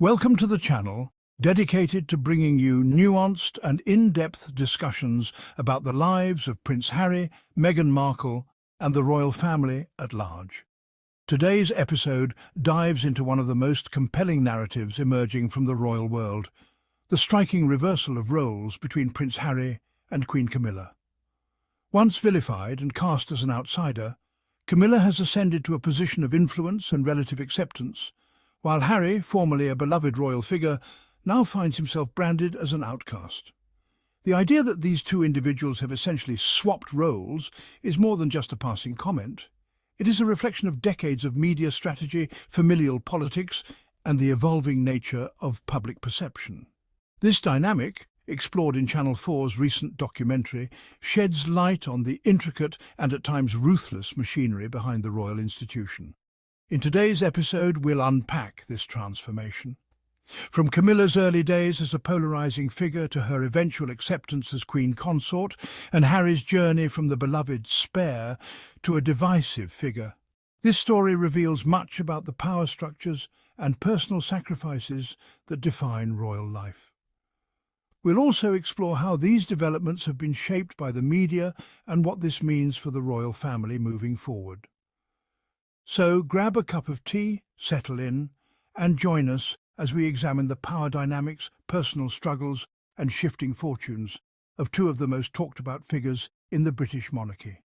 Welcome to the channel, dedicated to bringing you nuanced and in-depth discussions about the lives of Prince Harry, Meghan Markle, and the royal family at large. Today's episode dives into one of the most compelling narratives emerging from the royal world, the striking reversal of roles between Prince Harry and Queen Camilla. Once vilified and cast as an outsider, Camilla has ascended to a position of influence and relative acceptance, while Harry, formerly a beloved royal figure, now finds himself branded as an outcast. The idea that these two individuals have essentially swapped roles is more than just a passing comment. It is a reflection of decades of media strategy, familial politics, and the evolving nature of public perception. This dynamic, explored in Channel 4's recent documentary, sheds light on the intricate and at times ruthless machinery behind the royal institution. In today's episode, we'll unpack this transformation. From Camilla's early days as a polarizing figure to her eventual acceptance as Queen Consort, and Harry's journey from the beloved spare to a divisive figure. This story reveals much about the power structures and personal sacrifices that define royal life. We'll also explore how these developments have been shaped by the media and what this means for the royal family moving forward. So grab a cup of tea, settle in, and join us as we examine the power dynamics, personal struggles, and shifting fortunes of two of the most talked about figures in the British monarchy.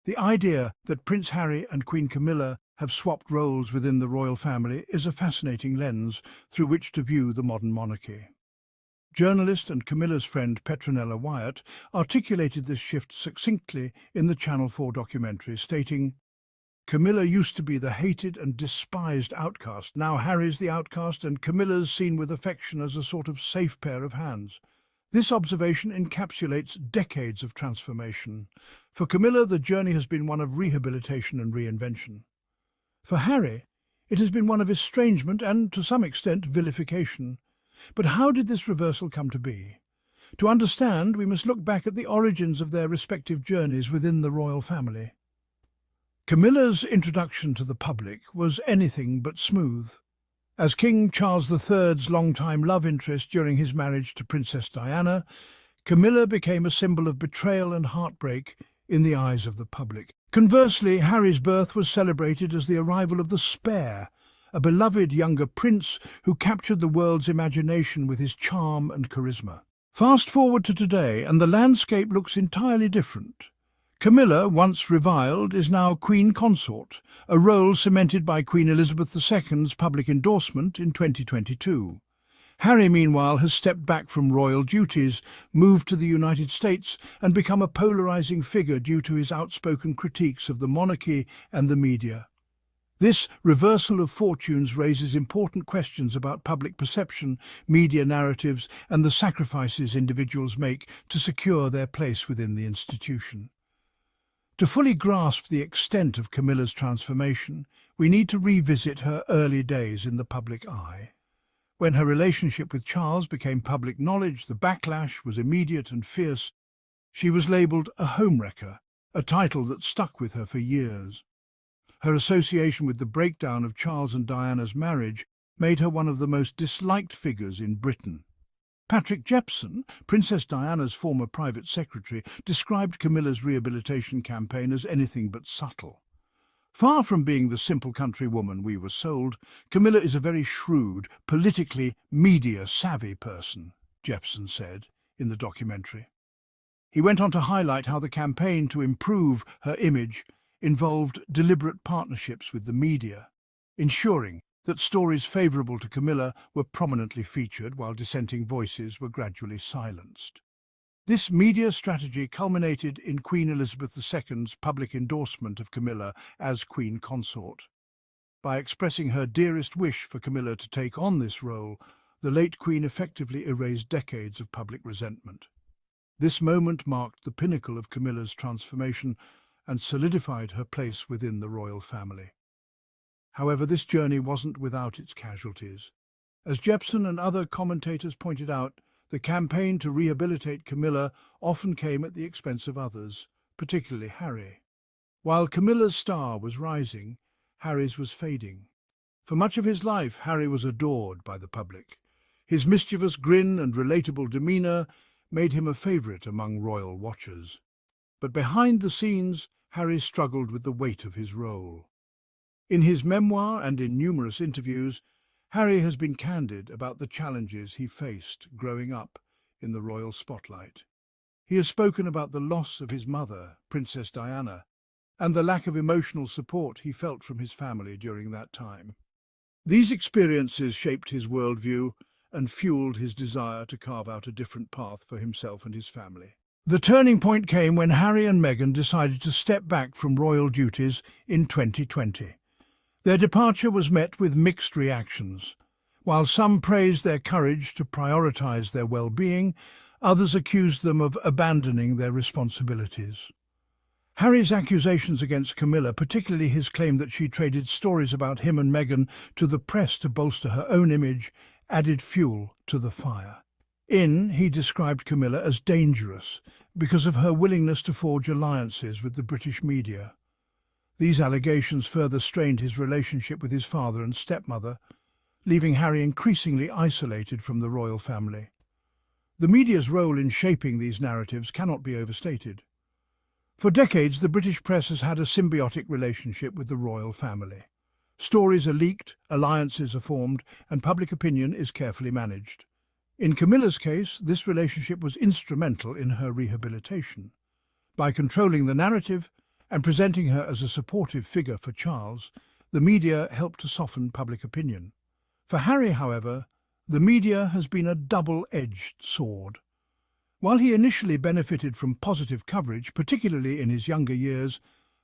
The idea that Prince Harry and Queen Camilla have swapped roles within the royal family is a fascinating lens through which to view the modern monarchy. Journalist and Camilla's friend Petronella Wyatt articulated this shift succinctly in the Channel 4 documentary, stating, "Camilla used to be the hated and despised outcast. Now Harry's the outcast and Camilla's seen with affection as a sort of safe pair of hands." This observation encapsulates decades of transformation. For Camilla, the journey has been one of rehabilitation and reinvention. For Harry, it has been one of estrangement and, to some extent, vilification. But how did this reversal come to be? To understand, we must look back at the origins of their respective journeys within the royal family. Camilla's introduction to the public was anything but smooth. As King Charles III's longtime love interest during his marriage to Princess Diana, Camilla became a symbol of betrayal and heartbreak in the eyes of the public. Conversely, Harry's birth was celebrated as the arrival of the spare, a beloved younger prince who captured the world's imagination with his charm and charisma. Fast forward to today, and the landscape looks entirely different. Camilla, once reviled, is now Queen Consort, a role cemented by Queen Elizabeth II's public endorsement in 2022. Harry, meanwhile, has stepped back from royal duties, moved to the United States, and become a polarizing figure due to his outspoken critiques of the monarchy and the media. This reversal of fortunes raises important questions about public perception, media narratives, and the sacrifices individuals make to secure their place within the institution. To fully grasp the extent of Camilla's transformation, we need to revisit her early days in the public eye. When her relationship with Charles became public knowledge, the backlash was immediate and fierce. She was labelled a homewrecker, a title that stuck with her for years. Her association with the breakdown of Charles and Diana's marriage made her one of the most disliked figures in Britain. Patrick Jepson, Princess Diana's former private secretary, described Camilla's rehabilitation campaign as anything but subtle. "Far from being the simple country woman we were sold, Camilla is a very shrewd, politically media-savvy person," Jepson said in the documentary. He went on to highlight how the campaign to improve her image involved deliberate partnerships with the media, ensuring that stories favourable to Camilla were prominently featured while dissenting voices were gradually silenced. This media strategy culminated in Queen Elizabeth II's public endorsement of Camilla as Queen Consort. By expressing her dearest wish for Camilla to take on this role, the late Queen effectively erased decades of public resentment. This moment marked the pinnacle of Camilla's transformation and solidified her place within the royal family. However, this journey wasn't without its casualties. As Jepson and other commentators pointed out, the campaign to rehabilitate Camilla often came at the expense of others, particularly Harry. While Camilla's star was rising, Harry's was fading. For much of his life, Harry was adored by the public. His mischievous grin and relatable demeanour made him a favourite among royal watchers. But behind the scenes, Harry struggled with the weight of his role. In his memoir and in numerous interviews, Harry has been candid about the challenges he faced growing up in the royal spotlight. He has spoken about the loss of his mother, Princess Diana, and the lack of emotional support he felt from his family during that time. These experiences shaped his worldview and fueled his desire to carve out a different path for himself and his family. The turning point came when Harry and Meghan decided to step back from royal duties in 2020. Their departure was met with mixed reactions. While some praised their courage to prioritise their well-being, others accused them of abandoning their responsibilities. Harry's accusations against Camilla, particularly his claim that she traded stories about him and Meghan to the press to bolster her own image, added fuel to the fire. He described Camilla as dangerous because of her willingness to forge alliances with the British media. These allegations further strained his relationship with his father and stepmother, leaving Harry increasingly isolated from the royal family. The media's role in shaping these narratives cannot be overstated. For decades, the British press has had a symbiotic relationship with the royal family. Stories are leaked, alliances are formed, and public opinion is carefully managed. In Camilla's case, this relationship was instrumental in her rehabilitation. By controlling the narrative and presenting her as a supportive figure for Charles, the media helped to soften public opinion. For Harry, however, the media has been a double-edged sword. While he initially benefited from positive coverage, particularly in his younger years,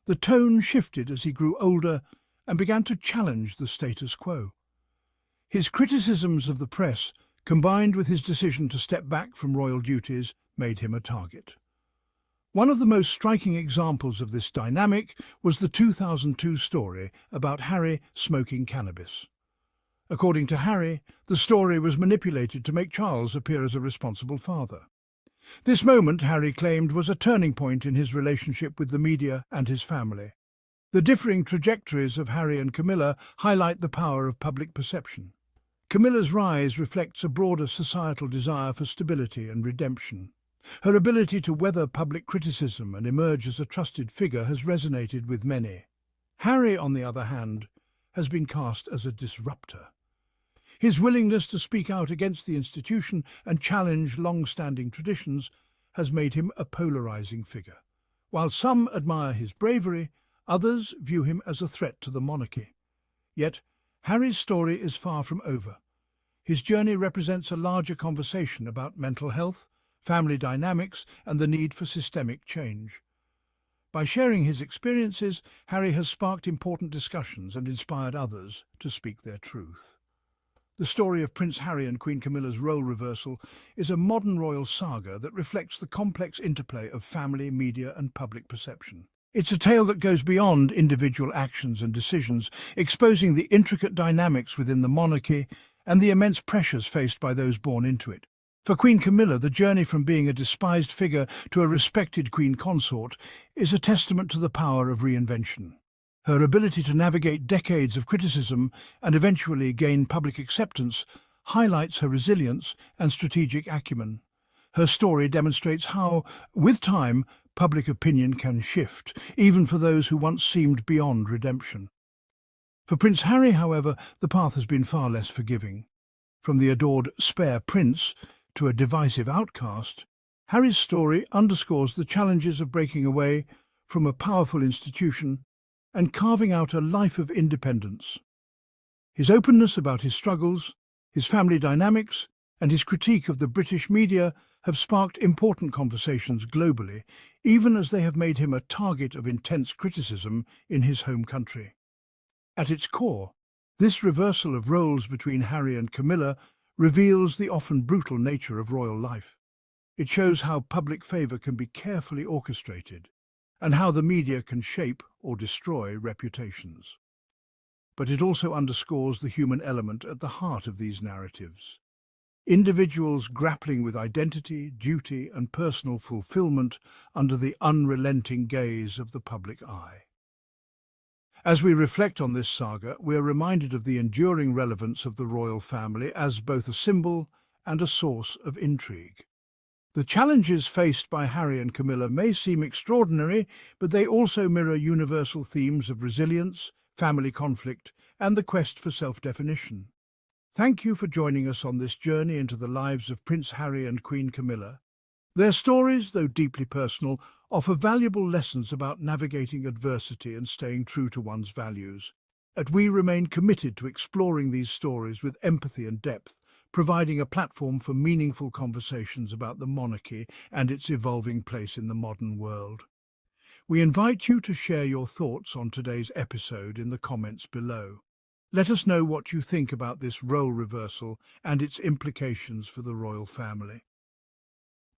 the tone shifted as he grew older and began to challenge the status quo. His criticisms of the press, combined with his decision to step back from royal duties, made him a target. One of the most striking examples of this dynamic was the 2002 story about Harry smoking cannabis. According to Harry, the story was manipulated to make Charles appear as a responsible father. This moment, Harry claimed, was a turning point in his relationship with the media and his family. The differing trajectories of Harry and Camilla highlight the power of public perception. Camilla's rise reflects a broader societal desire for stability and redemption. Her ability to weather public criticism and emerge as a trusted figure has resonated with many. Harry, on the other hand, has been cast as a disruptor. His willingness to speak out against the institution and challenge long-standing traditions has made him a polarizing figure. While some admire his bravery, others view him as a threat to the monarchy. Yet, Harry's story is far from over. His journey represents a larger conversation about mental health, family dynamics, and the need for systemic change. By sharing his experiences, Harry has sparked important discussions and inspired others to speak their truth. The story of Prince Harry and Queen Camilla's role reversal is a modern royal saga that reflects the complex interplay of family, media, and public perception. It's a tale that goes beyond individual actions and decisions, exposing the intricate dynamics within the monarchy and the immense pressures faced by those born into it. For Queen Camilla, the journey from being a despised figure to a respected queen consort is a testament to the power of reinvention. Her ability to navigate decades of criticism and eventually gain public acceptance highlights her resilience and strategic acumen. Her story demonstrates how, with time, public opinion can shift, even for those who once seemed beyond redemption. For Prince Harry, however, the path has been far less forgiving. From the adored spare prince to a divisive outcast, Harry's story underscores the challenges of breaking away from a powerful institution and carving out a life of independence. His openness about his struggles, his family dynamics, and his critique of the British media have sparked important conversations globally, even as they have made him a target of intense criticism in his home country. At its core, this reversal of roles between Harry and Camilla reveals the often brutal nature of royal life. It shows how public favour can be carefully orchestrated, and how the media can shape or destroy reputations. But it also underscores the human element at the heart of these narratives. Individuals grappling with identity, duty, and personal fulfillment under the unrelenting gaze of the public eye. As we reflect on this saga, we are reminded of the enduring relevance of the royal family as both a symbol and a source of intrigue. The challenges faced by Harry and Camilla may seem extraordinary, but they also mirror universal themes of resilience, family conflict, and the quest for self-definition. Thank you for joining us on this journey into the lives of Prince Harry and Queen Camilla. Their stories, though deeply personal, offer valuable lessons about navigating adversity and staying true to one's values. And we remain committed to exploring these stories with empathy and depth, providing a platform for meaningful conversations about the monarchy and its evolving place in the modern world. We invite you to share your thoughts on today's episode in the comments below. Let us know what you think about this role reversal and its implications for the royal family.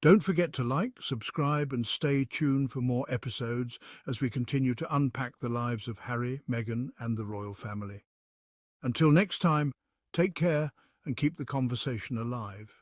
Don't forget to like, subscribe, and stay tuned for more episodes as we continue to unpack the lives of Harry, Meghan, and the royal family. Until next time, take care and keep the conversation alive.